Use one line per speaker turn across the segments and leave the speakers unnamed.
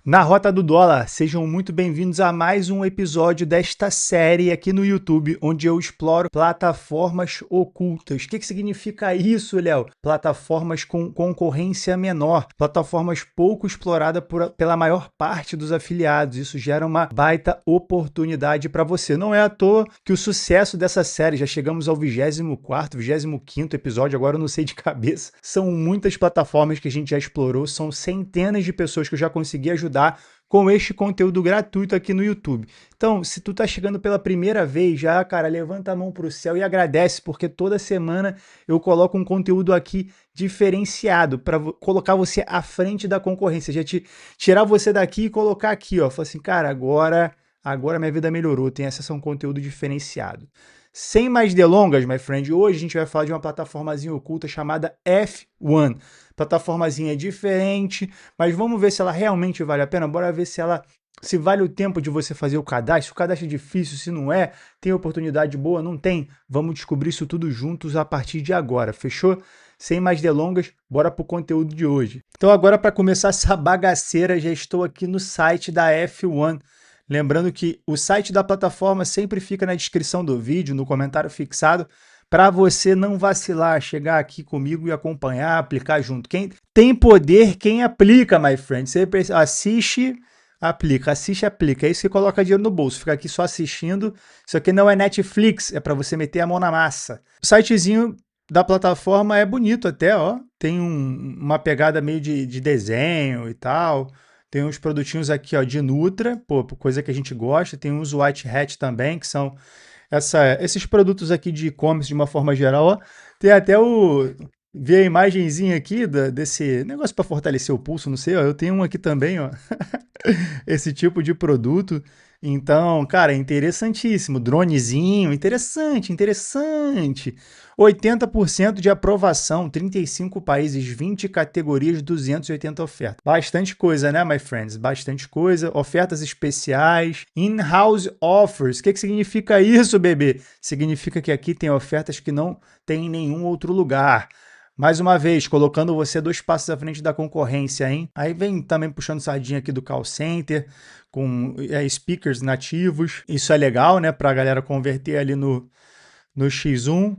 Na Rota do Dólar, sejam muito bem-vindos a mais um episódio desta série aqui no YouTube, onde eu exploro plataformas ocultas. O que significa isso, Léo? Plataformas com concorrência menor, plataformas pouco exploradas pela maior parte dos afiliados. Isso gera uma baita oportunidade para você. Não é à toa que o sucesso dessa série, já chegamos ao 24º, 25º episódio, agora eu não sei de cabeça. São muitas plataformas que a gente já explorou, são centenas de pessoas que eu já consegui ajudar com este conteúdo gratuito aqui no YouTube. Então, se tu tá chegando pela primeira vez já, cara, levanta a mão pro céu e agradece, porque toda semana eu coloco um conteúdo aqui diferenciado para colocar você à frente da concorrência, já tirar você daqui e colocar aqui, ó, falar assim, cara, agora minha vida melhorou, tem acesso a um conteúdo diferenciado. Sem mais delongas, my friend, hoje a gente vai falar de uma plataformazinha oculta chamada F1. Plataformazinha diferente, mas vamos ver se ela realmente vale a pena. Bora ver se vale o tempo de você fazer o cadastro. O cadastro é difícil, se não é, tem oportunidade boa, não tem. Vamos descobrir isso tudo juntos a partir de agora, fechou? Sem mais delongas, bora pro conteúdo de hoje. Então agora, para começar essa bagaceira, já estou aqui no site da F1. Lembrando que o site da plataforma sempre fica na descrição do vídeo, no comentário fixado, para você não vacilar, chegar aqui comigo e acompanhar, aplicar junto. Quem tem poder, quem aplica, my friend. Você assiste, aplica, assiste, aplica. É isso que coloca dinheiro no bolso. Fica aqui só assistindo. Isso aqui não é Netflix, é para você meter a mão na massa. O sitezinho da plataforma é bonito até, ó. Tem uma pegada meio de desenho e tal. Tem uns produtinhos aqui, ó, de Nutra, pô, coisa que a gente gosta. Tem uns White Hat também, que são esses produtos aqui de e-commerce de uma forma geral, ó. Tem até ver a imagenzinha aqui desse negócio para fortalecer o pulso, não sei, ó. Eu tenho um aqui também, ó. Esse tipo de produto. Então, cara, é interessantíssimo. Dronezinho, interessante. 80% de aprovação, 35 países, 20 categorias, 280 ofertas. Bastante coisa, né, my friends? Bastante coisa. Ofertas especiais, in-house offers. O que significa isso, bebê? Significa que aqui tem ofertas que não tem em nenhum outro lugar. Mais uma vez, colocando você 2 passos à frente da concorrência, hein? Aí vem também puxando sardinha aqui do call center, com speakers nativos. Isso é legal, né? Para a galera converter ali no X1.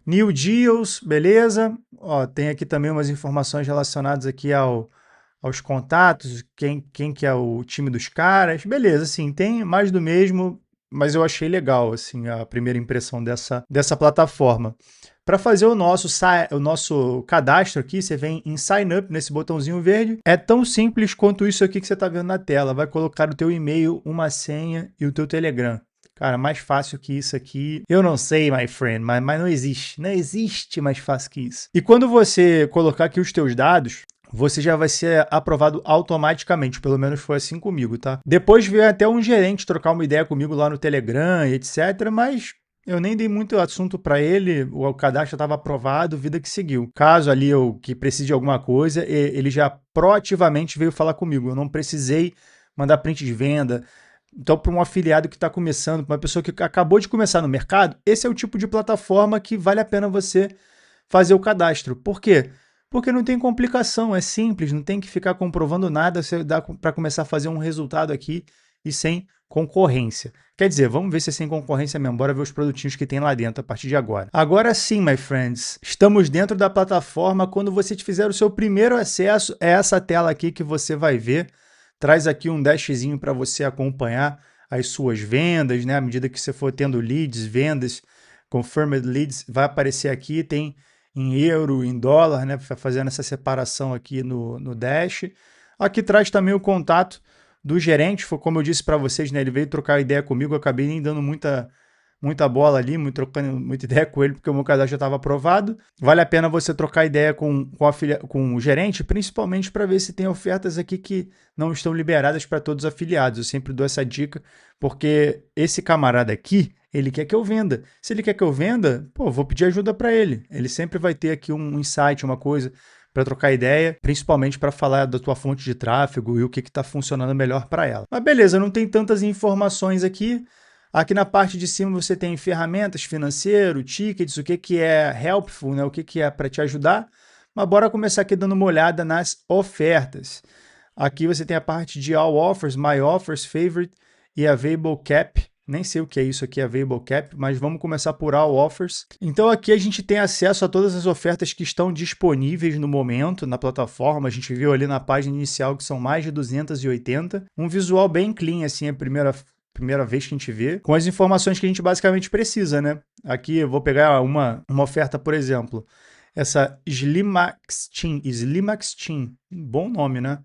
New Deals, beleza? Ó, tem aqui também umas informações relacionadas aqui aos contatos, quem que é o time dos caras. Beleza, assim, tem mais do mesmo, mas eu achei legal, assim, a primeira impressão dessa plataforma. Para fazer o nosso cadastro aqui, você vem em Sign Up, nesse botãozinho verde. É tão simples quanto isso aqui que você está vendo na tela. Vai colocar o teu e-mail, uma senha e o teu Telegram. Cara, mais fácil que isso aqui, eu não sei, my friend, mas não existe. Não existe mais fácil que isso. E quando você colocar aqui os teus dados, você já vai ser aprovado automaticamente, pelo menos foi assim comigo, tá? Depois veio até um gerente trocar uma ideia comigo lá no Telegram, etc, mas eu nem dei muito assunto para ele, o cadastro estava aprovado, vida que seguiu. Caso ali eu que precise de alguma coisa, ele já proativamente veio falar comigo. Eu não precisei mandar print de venda. Então, para um afiliado que está começando, para uma pessoa que acabou de começar no mercado, esse é o tipo de plataforma que vale a pena você fazer o cadastro. Por quê? Porque não tem complicação, é simples, não tem que ficar comprovando nada, você dá para começar a fazer um resultado aqui e sem concorrência. Quer dizer, vamos ver se é sem concorrência mesmo, bora ver os produtinhos que tem lá dentro a partir de agora. Agora sim, my friends, estamos dentro da plataforma. Quando você fizer o seu primeiro acesso, é essa tela aqui que você vai ver. Traz aqui um dashzinho para você acompanhar as suas vendas, né? À medida que você for tendo leads, vendas, confirmed leads, vai aparecer aqui, tem em euro, em dólar, né? Fazendo essa separação aqui no dash. Aqui traz também o contato do gerente, foi como eu disse para vocês, né? Ele veio trocar ideia comigo, eu acabei nem dando muita bola ali, trocando muita ideia com ele, porque o meu cadastro já estava aprovado. Vale a pena você trocar ideia com o gerente, principalmente para ver se tem ofertas aqui que não estão liberadas para todos os afiliados. Eu sempre dou essa dica, porque esse camarada aqui, ele quer que eu venda. Se ele quer que eu venda, pô, vou pedir ajuda para ele. Ele sempre vai ter aqui um insight, uma coisa para trocar ideia, principalmente para falar da tua fonte de tráfego e o que está funcionando melhor para ela. Mas beleza, não tem tantas informações aqui. Aqui na parte de cima você tem ferramentas, financeiro, tickets, o que é helpful, né? O que é para te ajudar. Mas bora começar aqui dando uma olhada nas ofertas. Aqui você tem a parte de All Offers, My Offers, Favorite e Available Cap. Nem sei o que é isso aqui, Available Cap, mas vamos começar por All Offers. Então aqui a gente tem acesso a todas as ofertas que estão disponíveis no momento na plataforma. A gente viu ali na página inicial que são mais de 280. Um visual bem clean, assim, a primeira vez que a gente vê, com as informações que a gente basicamente precisa, né? Aqui eu vou pegar uma oferta, por exemplo, essa Slimax Team, bom nome, né?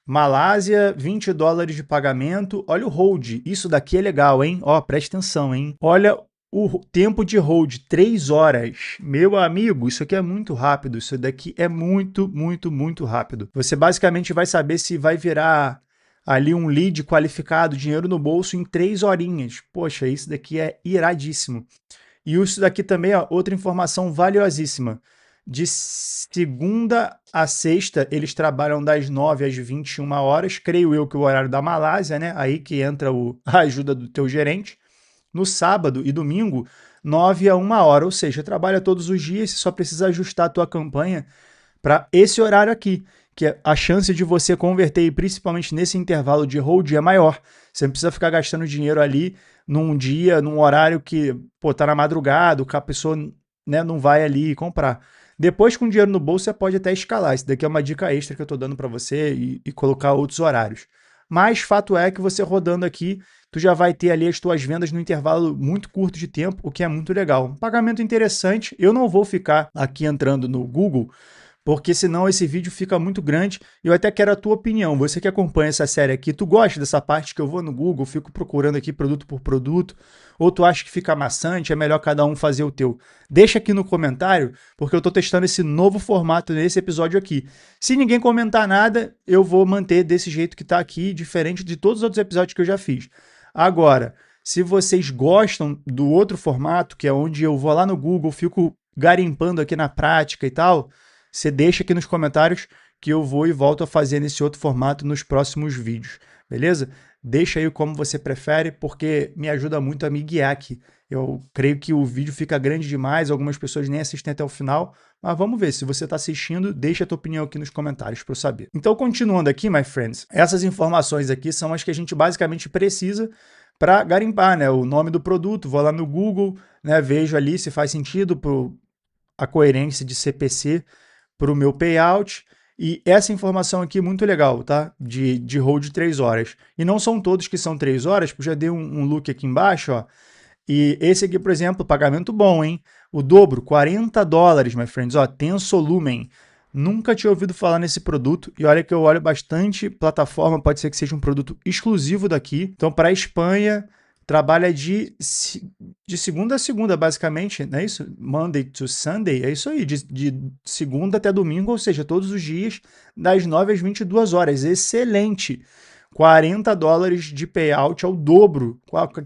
Malásia, $20 de pagamento. Olha o hold, isso daqui é legal, hein? Ó, presta atenção, hein? Olha o tempo de hold, 3 horas. Meu amigo, isso aqui é muito rápido, isso daqui é muito, muito, muito rápido. Você basicamente vai saber se vai virar ali um lead qualificado, dinheiro no bolso em 3 horinhas. Poxa, isso daqui é iradíssimo. E isso daqui também é outra informação valiosíssima. De segunda a sexta, eles trabalham das 9 às 21 horas, creio eu que o horário da Malásia, né? Aí que entra a ajuda do teu gerente. No sábado e domingo, 9 a 1 hora, ou seja, trabalha todos os dias, você só precisa ajustar a tua campanha para esse horário aqui, que a chance de você converter, principalmente nesse intervalo de hold, é maior. Você não precisa ficar gastando dinheiro ali num dia, num horário que, pô, tá na madrugada, que a pessoa, né, não vai ali comprar. Depois, com dinheiro no bolso, você pode até escalar. Isso daqui é uma dica extra que eu estou dando para você e colocar outros horários. Mas fato é que você rodando aqui, tu já vai ter ali as tuas vendas no intervalo muito curto de tempo, o que é muito legal. Pagamento interessante. Eu não vou ficar aqui entrando no Google, porque senão esse vídeo fica muito grande. Eu até quero a tua opinião. Você que acompanha essa série aqui, tu gosta dessa parte que eu vou no Google, fico procurando aqui produto por produto, ou tu acha que fica maçante, é melhor cada um fazer o teu? Deixa aqui no comentário, porque eu estou testando esse novo formato nesse episódio aqui. Se ninguém comentar nada, eu vou manter desse jeito que está aqui, diferente de todos os outros episódios que eu já fiz. Agora, se vocês gostam do outro formato, que é onde eu vou lá no Google, fico garimpando aqui na prática e tal, você deixa aqui nos comentários que eu vou e volto a fazer nesse outro formato nos próximos vídeos, beleza? Deixa aí como você prefere, porque me ajuda muito a me guiar aqui. Eu creio que o vídeo fica grande demais, algumas pessoas nem assistem até o final, mas vamos ver. Se você está assistindo, deixa a tua opinião aqui nos comentários para eu saber. Então, continuando aqui, my friends, essas informações aqui são as que a gente basicamente precisa para garimpar, né? O nome do produto, vou lá no Google, né? Vejo ali se faz sentido a coerência de CPC para o meu payout, e essa informação aqui é muito legal, tá? De hold 3 horas. E não são todos que são 3 horas, porque já dei um look aqui embaixo, ó. E esse aqui, por exemplo, pagamento bom, hein? O dobro, $40, my friends, ó, Tensolumen. Nunca tinha ouvido falar nesse produto, e olha que eu olho bastante plataforma, pode ser que seja um produto exclusivo daqui. Então, para a Espanha, trabalha de segunda a segunda, basicamente, não é isso? Monday to Sunday, é isso aí, de segunda até domingo, ou seja, todos os dias, das 9 às 22 horas. Excelente! $40 de payout ao dobro.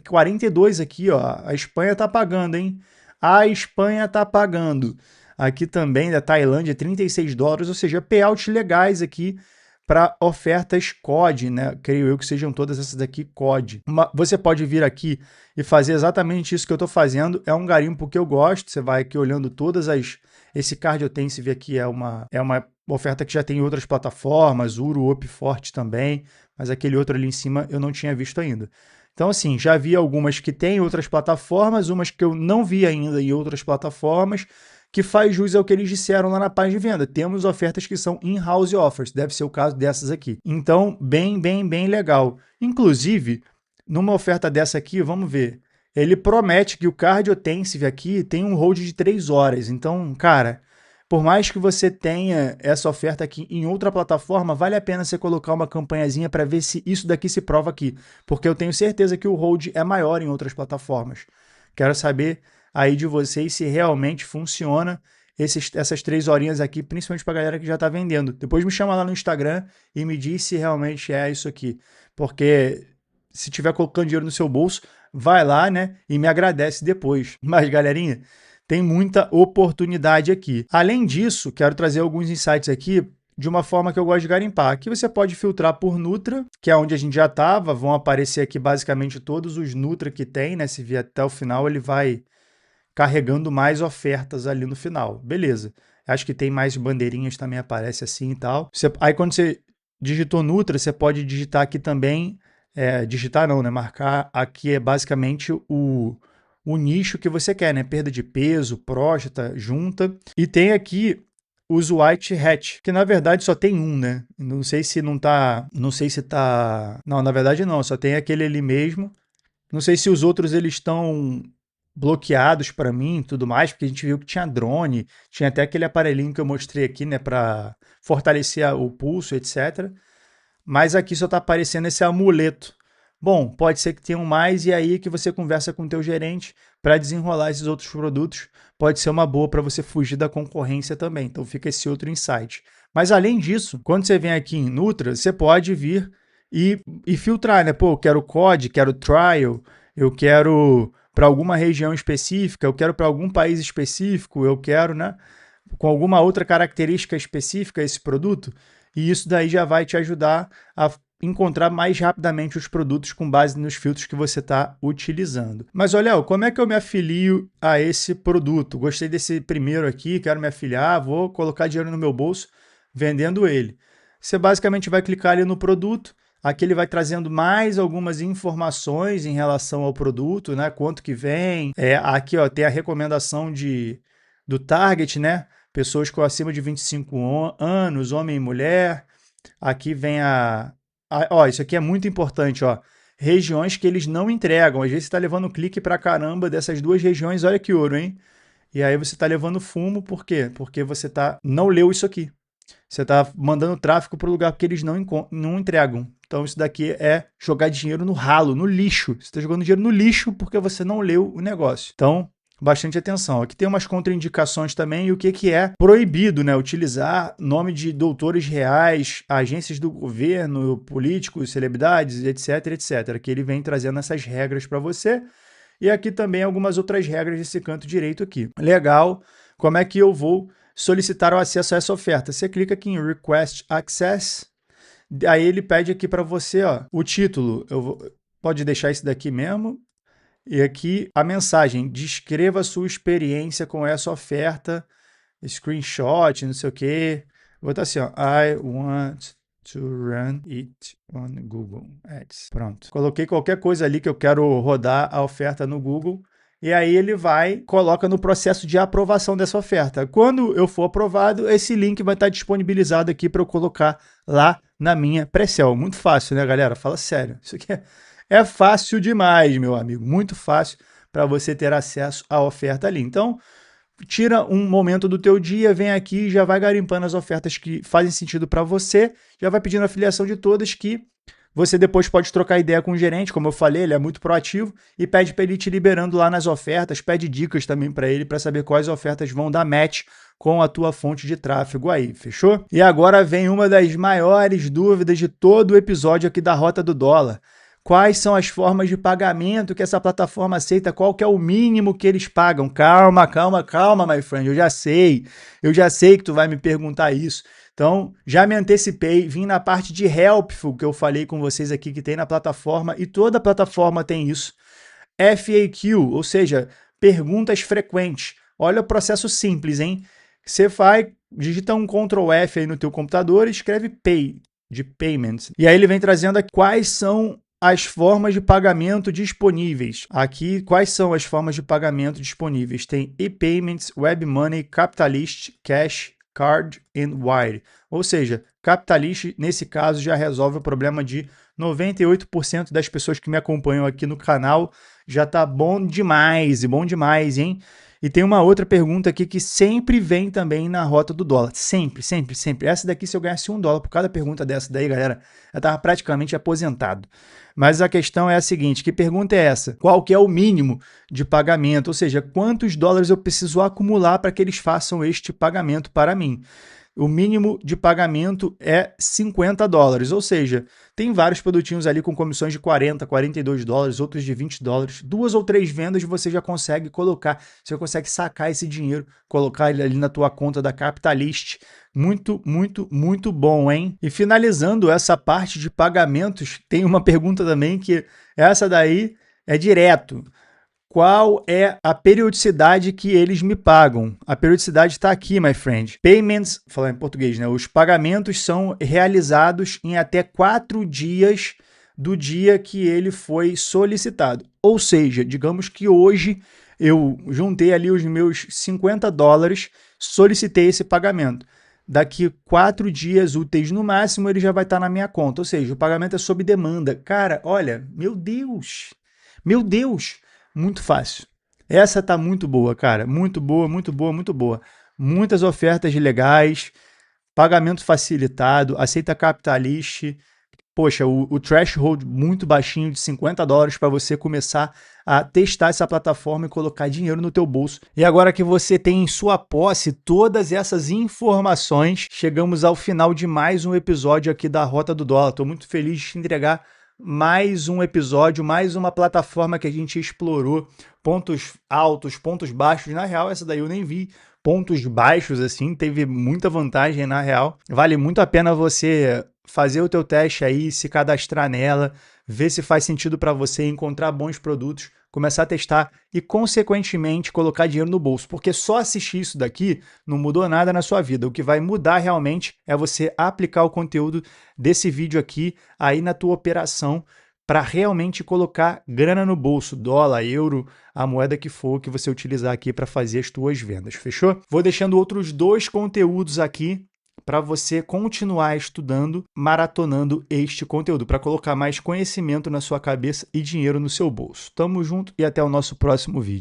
42 aqui, ó. A Espanha tá pagando, hein? A Espanha tá pagando. Aqui também, da Tailândia, $36, ou seja, payouts legais aqui para ofertas COD, né? Creio eu que sejam todas essas daqui COD. Você pode vir aqui e fazer exatamente isso que eu estou fazendo. É um garimpo que eu gosto. Você vai aqui olhando todas as... Esse Cardiotensive aqui é uma oferta que já tem em outras plataformas, Uro, Upforte também, mas aquele outro ali em cima eu não tinha visto ainda. Então, assim, já vi algumas que tem em outras plataformas, umas que eu não vi ainda em outras plataformas, que faz jus ao que eles disseram lá na página de venda. Temos ofertas que são in-house offers, deve ser o caso dessas aqui. Então, bem legal. Inclusive, numa oferta dessa aqui, vamos ver, ele promete que o Cardiotensive aqui tem um hold de 3 horas. Então, cara, por mais que você tenha essa oferta aqui em outra plataforma, vale a pena você colocar uma campanhazinha para ver se isso daqui se prova aqui, porque eu tenho certeza que o hold é maior em outras plataformas. Quero saber aí de vocês se realmente funciona essas 3 horinhas aqui, principalmente para a galera que já está vendendo. Depois me chama lá no Instagram e me diz se realmente é isso aqui, porque se tiver colocando dinheiro no seu bolso, vai lá, né, e me agradece depois. Mas, galerinha, tem muita oportunidade aqui. Além disso, quero trazer alguns insights aqui de uma forma que eu gosto de garimpar. Aqui você pode filtrar por Nutra, que é onde a gente já estava. Vão aparecer aqui basicamente todos os Nutra que tem, né? Se vier até o final, ele vai carregando mais ofertas ali no final. Beleza. Acho que tem mais bandeirinhas também, aparece assim e tal. Aí quando você digitou Nutra, você pode digitar aqui também, digitar não, né? Marcar aqui é basicamente o nicho que você quer, né? Perda de peso, próstata, junta. E tem aqui os white hat, que na verdade só tem um, né? Não sei se não tá, não sei se tá, não, na verdade não, só tem aquele ali mesmo. Não sei se os outros eles estão bloqueados para mim e tudo mais, porque a gente viu que tinha drone, tinha até aquele aparelhinho que eu mostrei aqui, né, para fortalecer o pulso, etc. Mas aqui só está aparecendo esse amuleto. Bom, pode ser que tenham mais e aí que você conversa com o teu gerente para desenrolar esses outros produtos. Pode ser uma boa para você fugir da concorrência também. Então fica esse outro insight. Mas além disso, quando você vem aqui em Nutra, você pode vir e filtrar, né? Pô, eu quero COD, quero trial, eu quero para alguma região específica, eu quero para algum país específico, eu quero, né? Com alguma outra característica específica esse produto. E isso daí já vai te ajudar a encontrar mais rapidamente os produtos com base nos filtros que você está utilizando. Mas olha, como é que eu me afilio a esse produto? Gostei desse primeiro aqui, quero me afiliar, vou colocar dinheiro no meu bolso vendendo ele. Você basicamente vai clicar ali no produto, aqui ele vai trazendo mais algumas informações em relação ao produto, né? Quanto que vem, aqui ó, tem a recomendação do target, né? Pessoas com acima de 25 anos, homem e mulher. Aqui vem ó, isso aqui é muito importante, ó. Regiões que eles não entregam. Às vezes você está levando clique pra caramba dessas duas regiões, olha que ouro, hein? E aí você está levando fumo, por quê? Porque você não leu isso aqui. Você está mandando tráfego para o lugar que eles não entregam. Então isso daqui é jogar dinheiro no ralo, no lixo. Você está jogando dinheiro no lixo porque você não leu o negócio. Então, bastante atenção. Aqui tem umas contraindicações também e o que é proibido, né? Utilizar nome de doutores reais, agências do governo, políticos, celebridades, etc, etc. Que ele vem trazendo essas regras para você. E aqui também algumas outras regras desse canto direito aqui. Legal. Como é que eu vou solicitar o acesso a essa oferta? Você clica aqui em Request Access. Aí ele pede aqui para você, ó, o título. Pode deixar isso daqui mesmo. E aqui a mensagem, descreva a sua experiência com essa oferta, screenshot, não sei o quê. Vou botar assim, ó, I want to run it on Google Ads. Pronto. Coloquei qualquer coisa ali que eu quero rodar a oferta no Google. E aí ele coloca no processo de aprovação dessa oferta. Quando eu for aprovado, esse link vai estar disponibilizado aqui para eu colocar lá na minha pré-sell. Muito fácil, né, galera? Fala sério. Isso aqui é fácil demais, meu amigo. Muito fácil para você ter acesso à oferta ali. Então, tira um momento do teu dia, vem aqui e já vai garimpando as ofertas que fazem sentido para você, já vai pedindo a afiliação de todas que você depois pode trocar ideia com o gerente, como eu falei, ele é muito proativo e pede para ele te liberando lá nas ofertas, pede dicas também para ele para saber quais ofertas vão dar match com a tua fonte de tráfego aí, fechou? E agora vem uma das maiores dúvidas de todo o episódio aqui da Rota do Dólar. Quais são as formas de pagamento que essa plataforma aceita? Qual que é o mínimo que eles pagam? Calma, calma, calma, my friend. Eu já sei que tu vai me perguntar isso. Então, já me antecipei, vim na parte de Helpful, que eu falei com vocês aqui, que tem na plataforma, e toda plataforma tem isso. FAQ, ou seja, perguntas frequentes. Olha o processo simples, hein? Você digita um Ctrl F aí no teu computador e escreve Pay, de Payments. E aí ele vem trazendo aqui quais são as formas de pagamento disponíveis. Aqui, quais são as formas de pagamento disponíveis? Tem e-payments, web money, capitalist, cash, card and wire. Ou seja, capitalist, nesse caso, já resolve o problema de 98% das pessoas que me acompanham aqui no canal. Já tá bom demais, hein? E tem uma outra pergunta aqui que sempre vem também na Rota do Dólar. Sempre, sempre, sempre. Essa daqui, se eu ganhasse $1 por cada pergunta dessa daí, galera, eu estava praticamente aposentado. Mas a questão é a seguinte, que pergunta é essa? Qual que é o mínimo de pagamento? Ou seja, quantos dólares eu preciso acumular para que eles façam este pagamento para mim? O mínimo de pagamento é $50, ou seja, tem vários produtinhos ali com comissões de $40, $42, outros de $20. 2 ou 3 vendas você já consegue colocar, você consegue sacar esse dinheiro, colocar ele ali na tua conta da Capitalist. Muito, muito, muito bom, hein? E finalizando essa parte de pagamentos, tem uma pergunta também que essa daí é direto. qual é a periodicidade que eles me pagam. A periodicidade está aqui, my friend. Payments, falar em português, né? Os pagamentos são realizados em até 4 dias do dia que ele foi solicitado. Ou seja, digamos que hoje eu juntei ali os meus $50, solicitei esse pagamento. Daqui 4 dias úteis no máximo, ele já vai estar na minha conta. Ou seja, o pagamento é sob demanda. Cara, olha, meu Deus, muito fácil. Essa tá muito boa, cara. Muito boa, muito boa, muito boa. Muitas ofertas legais, pagamento facilitado, aceita Capitalist. Poxa, o threshold muito baixinho de $50 para você começar a testar essa plataforma e colocar dinheiro no teu bolso. E agora que você tem em sua posse todas essas informações, chegamos ao final de mais um episódio aqui da Rota do Dólar. Estou muito feliz de te entregar mais um episódio, mais uma plataforma que a gente explorou, pontos altos, pontos baixos. Na real, essa daí eu nem vi pontos baixos assim, teve muita vantagem na real. Vale muito a pena você fazer o teu teste aí, se cadastrar nela, ver se faz sentido para você, encontrar bons produtos, começar a testar e, consequentemente, colocar dinheiro no bolso. Porque só assistir isso daqui não mudou nada na sua vida. O que vai mudar realmente é você aplicar o conteúdo desse vídeo aqui aí na tua operação para realmente colocar grana no bolso, dólar, euro, a moeda que for que você utilizar aqui para fazer as tuas vendas, fechou? Vou deixando outros 2 conteúdos aqui para você continuar estudando, maratonando este conteúdo, para colocar mais conhecimento na sua cabeça e dinheiro no seu bolso. Tamo junto e até o nosso próximo vídeo.